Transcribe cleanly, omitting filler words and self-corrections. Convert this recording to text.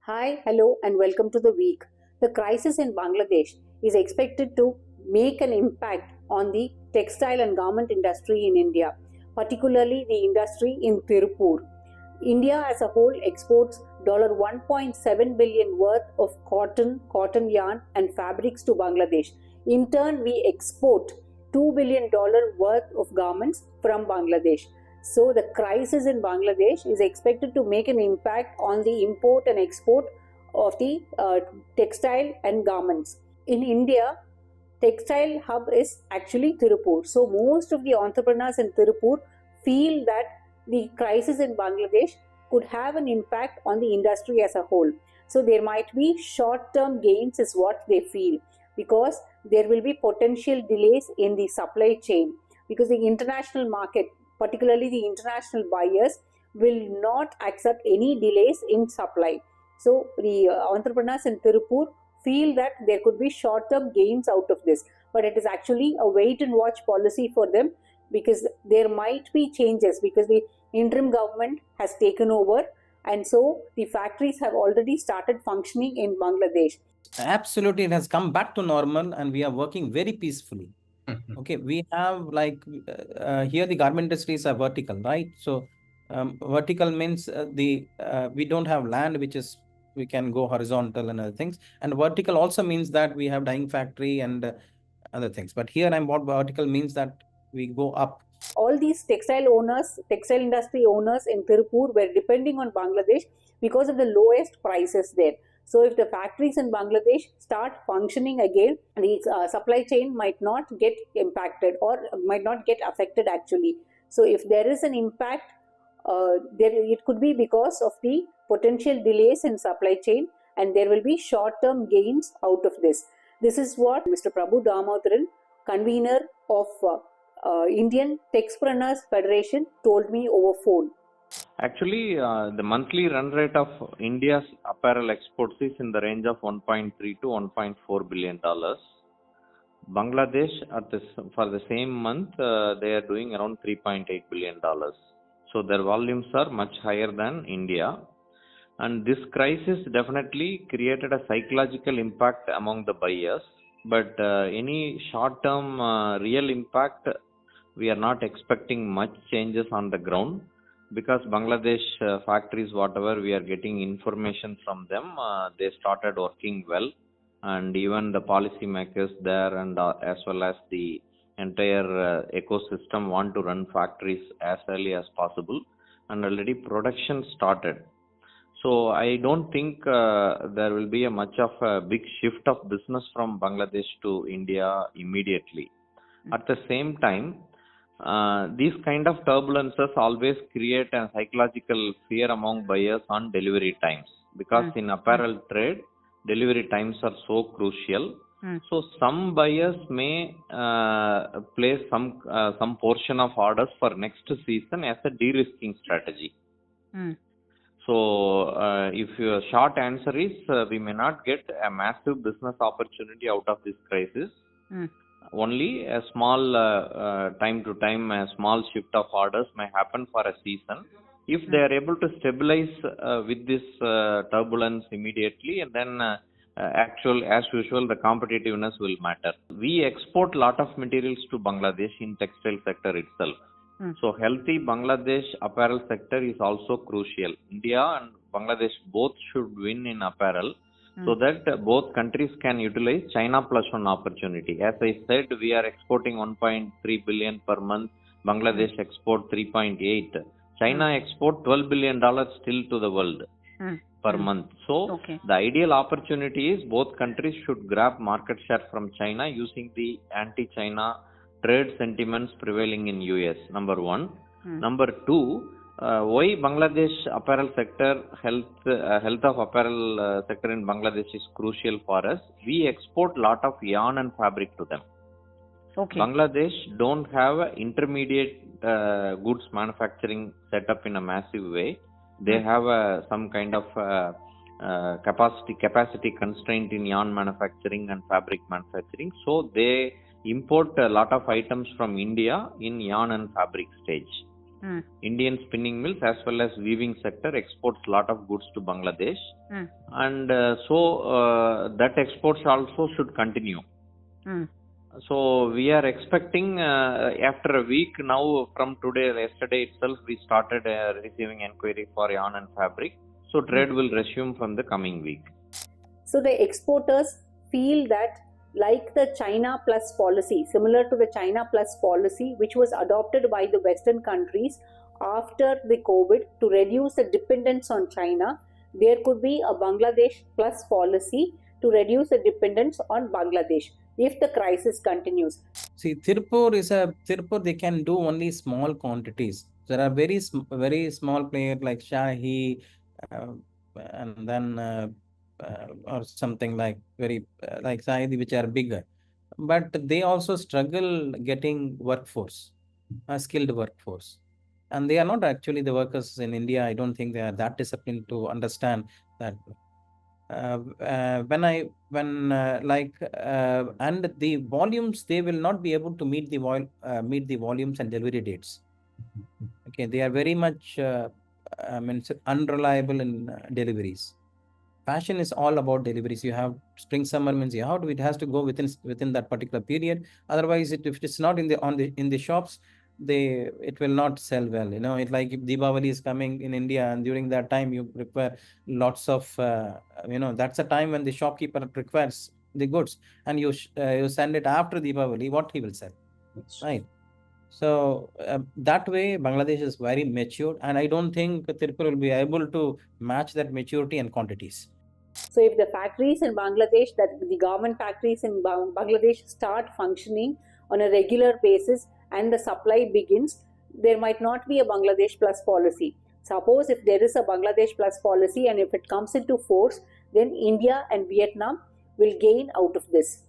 Hi, hello, and welcome to the week. The crisis in Bangladesh is expected to make an impact on the textile and garment industry in India, particularly the industry in Tiruppur. India as a whole exports $1.7 billion worth of cotton yarn, and fabrics to Bangladesh. In turn, we export $2 billion worth of garments from Bangladesh. So, the crisis in Bangladesh is expected to make an impact on the import and export of the textile and garments. In India, textile hub is actually Tiruppur. So, most of the entrepreneurs in Tiruppur feel that the crisis in Bangladesh could have an impact on the industry as a whole. So, there might be short-term gains is what they feel, because there will be potential delays in the supply chain, because the international market, particularly the international buyers, will not accept any delays in supply. So the entrepreneurs in Tiruppur feel that there could be short-term gains out of this, but it is actually a wait and watch policy for them, because there might be changes, because the interim government has taken over, and so the factories have already started functioning in Bangladesh. Absolutely, it has come back to normal and we are working very peacefully. Okay, we have here the garment industries are vertical, right? So vertical means we don't have land which is we can go horizontal and other things. And vertical also means that we have dyeing factory and other things. But here I'm what vertical means that we go up. All these textile industry owners in Tiruppur were depending on Bangladesh because of the lowest prices there. So if the factories in Bangladesh start functioning again, the supply chain might not get impacted or might not get affected actually. So if there is an impact, it could be because of the potential delays in supply chain, and there will be short-term gains out of this. This is what Mr. Prabhu Damodaran, convener of Indian Texpreneurs Federation, told me over phone. Actually, the monthly run rate of India's apparel exports is in the range of 1.3 to 1.4 billion dollars. Bangladesh for the same month they are doing around 3.8 billion dollars. So their volumes are much higher than India, and this crisis definitely created a psychological impact among the buyers. But any short-term real impact, we are not expecting much changes on the ground, because Bangladesh factories, whatever we are getting information from them, they started working well, and even the policy makers there and as well as the entire ecosystem want to run factories as early as possible, and already production started. So I don't think there will be a much of a big shift of business from Bangladesh to India immediately. At the same time, these kind of turbulences always create a psychological fear among buyers on delivery times, because in apparel trade, delivery times are so crucial. So some buyers may place some portion of orders for next season as a de-risking strategy. So if your short answer is we may not get a massive business opportunity out of this crisis. Only a small time to time, a small shift of orders may happen for a season. If they are able to stabilize with this turbulence immediately, and then as usual, the competitiveness will matter. We export lot of materials to Bangladesh in textile sector itself. So healthy Bangladesh apparel sector is also crucial. India and Bangladesh both should win in apparel, so that both countries can utilize China plus one opportunity. As I said, we are exporting 1.3 billion per month. Bangladesh export 3.8. China export $12 billion still to the world per month. So the ideal opportunity is both countries should grab market share from China using the anti-China trade sentiments prevailing in US. Number one. Number two, why Bangladesh apparel sector, health of apparel sector in Bangladesh is crucial for us. We export lot of yarn and fabric to them. Bangladesh don't have a intermediate goods manufacturing set up in a massive way. They have some kind of capacity constraint in yarn manufacturing and fabric manufacturing. So they import a lot of items from India in yarn and fabric stage. Indian spinning mills as well as weaving sector exports lot of goods to Bangladesh, and that exports also should continue. So we are expecting after a week now from yesterday itself we started receiving inquiry for yarn and fabric. So trade will resume from the coming week. So the exporters feel that like the China Plus policy, similar to the China Plus policy which was adopted by the Western countries after the COVID to reduce the dependence on China, there could be a Bangladesh Plus policy to reduce the dependence on Bangladesh if the crisis continues. See, Tiruppur, they can do only small quantities. There are very small players like Shahi, and then or something like like Saidi, which are bigger. But they also struggle getting workforce, a skilled workforce. And they are not actually the workers in India. I don't think they are that disciplined to understand that. And the volumes, they will not be able to meet the volumes and delivery dates. Okay, they are very much unreliable in deliveries. Fashion is all about deliveries. You have spring summer means it has to go within that particular period. Otherwise, if it's not in the shops, it will not sell well. It's like if Deepavali is coming in India, and during that time you require lots of that's the time when the shopkeeper requires the goods, and you send it after Deepavali, what he will sell, right? So that way, Bangladesh is very mature, and I don't think Tirupur will be able to match that maturity and quantities. So if the factories in Bangladesh, that the government factories in Bangladesh start functioning on a regular basis and the supply begins, there might not be a Bangladesh Plus policy. Suppose if there is a Bangladesh Plus policy and if it comes into force, then India and Vietnam will gain out of this.